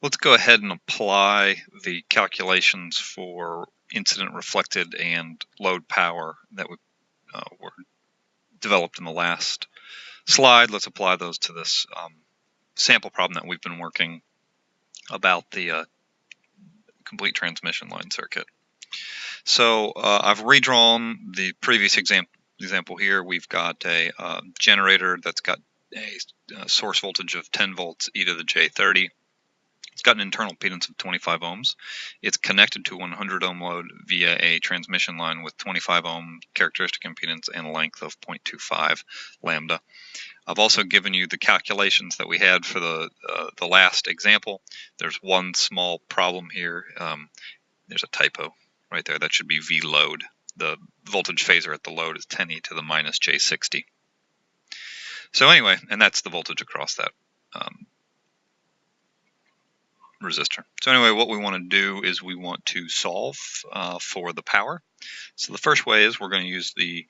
Let's go ahead and apply the calculations for incident reflected and load power that were developed in the last slide. Let's apply those to this sample problem that we've been working about the complete transmission line circuit. So I've redrawn the previous example here. We've got a generator that's got a source voltage of 10 volts e to the j30. It's got an internal impedance of 25 ohms. It's connected to a 100 ohm load via a transmission line with 25 ohm characteristic impedance and a length of 0.25 lambda. I've also given you the calculations that we had for the last example. There's one small problem here. There's a typo right there. That should be V load. The voltage phasor at the load is 10e to the minus j60. So anyway, and that's the voltage across that resistor. So anyway, what we want to do is we want to solve for the power. So the first way is we're going to use the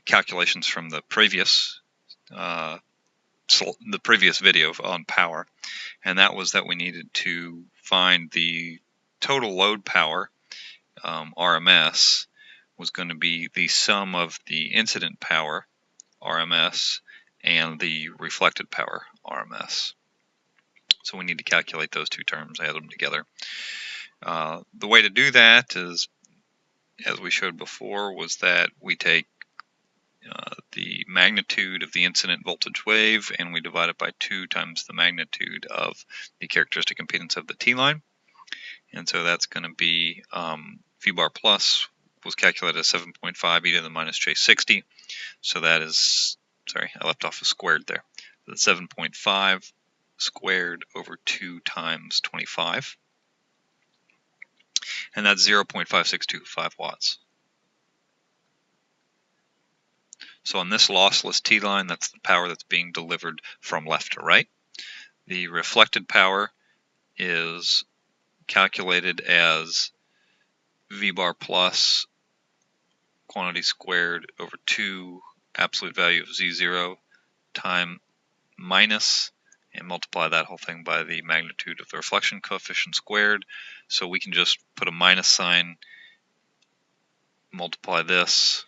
calculations from the previous video on power, and that was that we needed to find the total load power, RMS, was going to be the sum of the incident power, RMS, and the reflected power, RMS. So we need to calculate those two terms, add them together. The way to do that is, as we showed before, was that we take the magnitude of the incident voltage wave and we divide it by 2 times the magnitude of the characteristic impedance of the T-line. And so that's going to be V bar plus was calculated as 7.5 e to the minus j60. So that is, sorry, I left off a squared there. That's 7.5 squared over 2 times 25, and that's 0.5625 watts. So on this lossless T-line, that's the power that's being delivered from left to right. The reflected power is calculated as V bar plus quantity squared over 2 absolute value of Z0 time minus, and multiply that whole thing by the magnitude of the reflection coefficient squared. So we can just put a minus sign, multiply this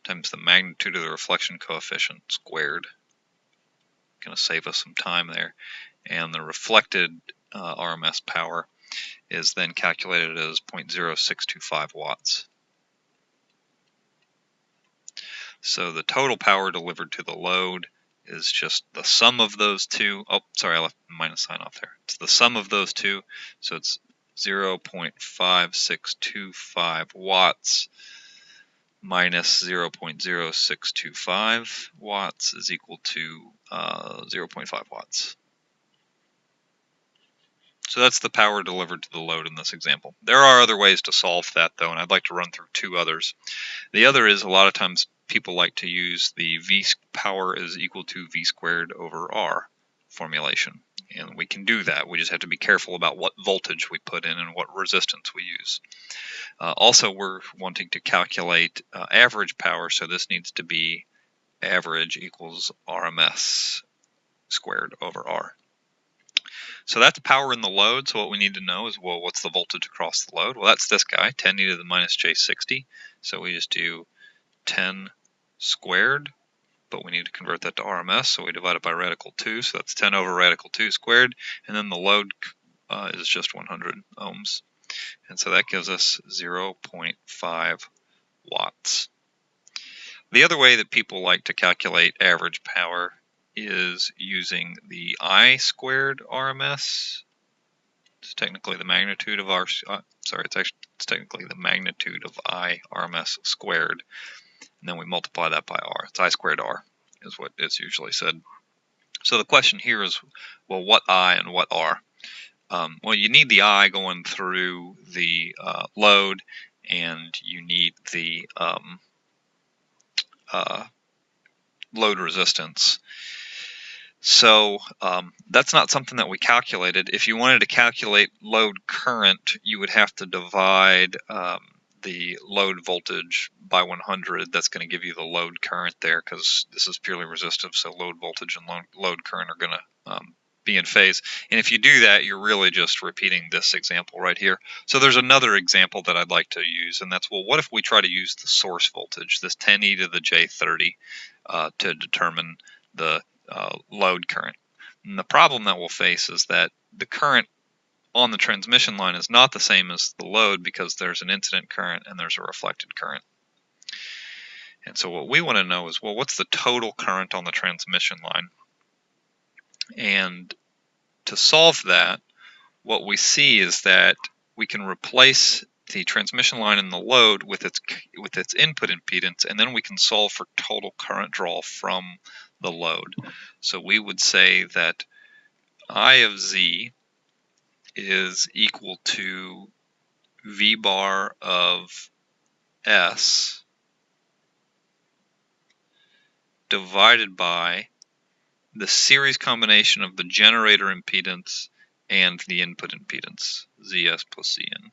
times the magnitude of the reflection coefficient squared. Going to save us some time there. And the reflected RMS power is then calculated as 0.0625 watts. So the total power delivered to the load is just the sum of those two. Oh, sorry, I left the minus sign off there. It's the sum of those two, so it's 0.5625 watts minus 0.0625 watts is equal to 0.5 watts. So that's the power delivered to the load in this example. There are other ways to solve that, though, and I'd like to run through 2 others. The other is, a lot of times people like to use the V power is equal to V squared over R formulation. And we can do that. We just have to be careful about what voltage we put in and what resistance we use. Also, we're wanting to calculate average power, so this needs to be average equals RMS squared over R. So that's power in the load. So what we need to know is, well, what's the voltage across the load? Well, that's this guy, 10 e to the minus j60. So we just do 10 squared, but we need to convert that to RMS, so we divide it by radical 2, so that's 10 over radical 2 squared, and then the load is just 100 ohms, and so that gives us 0.5 watts. The other way that people like to calculate average power is using the I squared RMS. It's technically the magnitude of it's technically the magnitude of I RMS squared. And then we multiply that by R. It's I squared R is what it's usually said. So the question here is, well, what I and what R? Well, you need the I going through the load, and you need the load resistance. So that's not something that we calculated. If you wanted to calculate load current, you would have to divide the load voltage by 100. That's going to give you the load current there, because this is purely resistive, so load voltage and load current are going to be in phase. And if you do that, you're really just repeating this example right here. So there's another example that I'd like to use, and that's, well, what if we try to use the source voltage, this 10e to the j30, to determine the load current? And the problem that we'll face is that the current on the transmission line is not the same as the load, because there's an incident current and there's a reflected current. And so what we want to know is, well, what's the total current on the transmission line? And to solve that, what we see is that we can replace the transmission line and the load with its input impedance, and then we can solve for total current draw from the load. So we would say that I of z is equal to V bar of S divided by the series combination of the generator impedance and the input impedance, ZS plus Zn.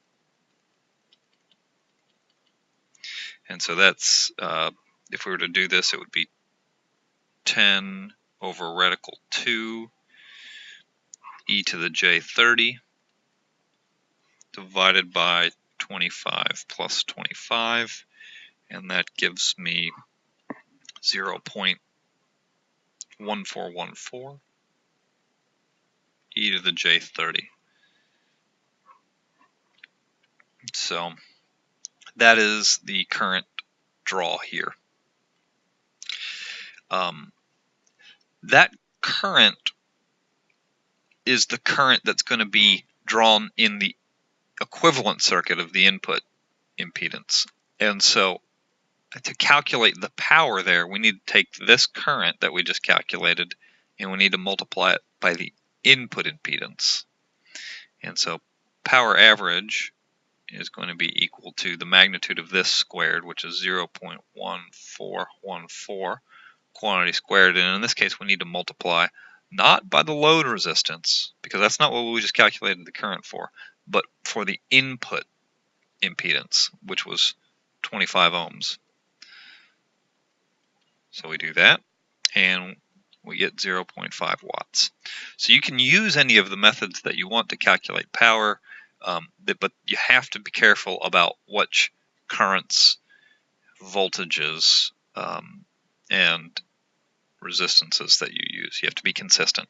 And so that's, if we were to do this, it would be 10 over radical 2 e to the j30 divided by 25 plus 25, and that gives me 0.1414 e to the j30. So that is the current draw here. That current is the current that's going to be drawn in the equivalent circuit of the input impedance. And so to calculate the power there, we need to take this current that we just calculated and we need to multiply it by the input impedance. And so power average is going to be equal to the magnitude of this squared, which is 0.1414 quantity squared. And in this case, we need to multiply not by the load resistance, because that's not what we just calculated the current for, but for the input impedance, which was 25 ohms. So we do that, and we get 0.5 watts. So you can use any of the methods that you want to calculate power, but you have to be careful about which currents, voltages, and resistances that you use. You have to be consistent.